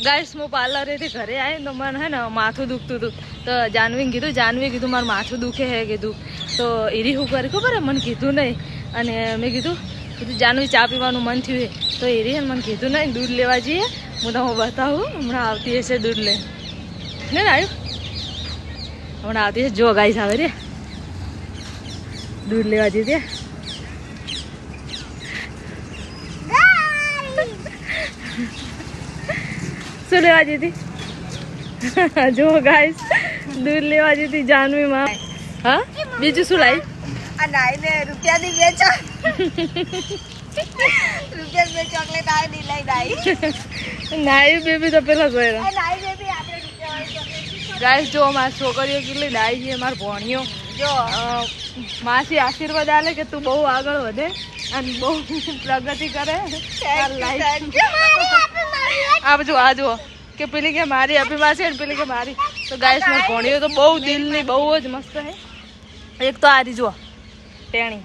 guys હું પાર્લરેથી ઘરે આવી તો મને હે ને માથું દુખતું હતું તો જાનવીને કીધું મારું માથું દુખે હે કીધું તો એરી શું કરી ખબર હે મને કીધું નહીં અને મેં કીધું જાનવી ચા પીવાનું મન થયું તો એરી મને કીધું નહીં દૂધ લેવા જઈએ હું તમને બતાવું હમણાં આવતી હશે દૂધ લે ને આવ્યું હમણાં આવતી હશે જો ગાઈસ આવે રે દૂધ લેવા જઈએ શું લેવા જતી જો ગાઈસ દૂધ લેવા જતી જાનવી માં હા બીજું શું લાવી આ નાઈને રૂપિયાની વેચા રૂપિયા બે ચોકલેટ આવી લઈ નાઈ બેબી તો પેલા જોયેલા નાઈ બેબી આપણે રૂપિયા ગાઈસ જો મારી છોકરીઓ કેટલી ડાઈ છે મારી ભણ્યો જો માસી આશીર્વાદ આલે કે તું બહુ આગળ વધે અને બહુ પ્રગતિ કરે આ બધું આ જુઓ કે પેલી કે મારી અભિમાસી અને પેલી કે મારી તો ગાઈસ મારી ભણ્યો તો બહુ દિલની બહુ જ મસ્ત છે એક તો આ જુઓ ટેણી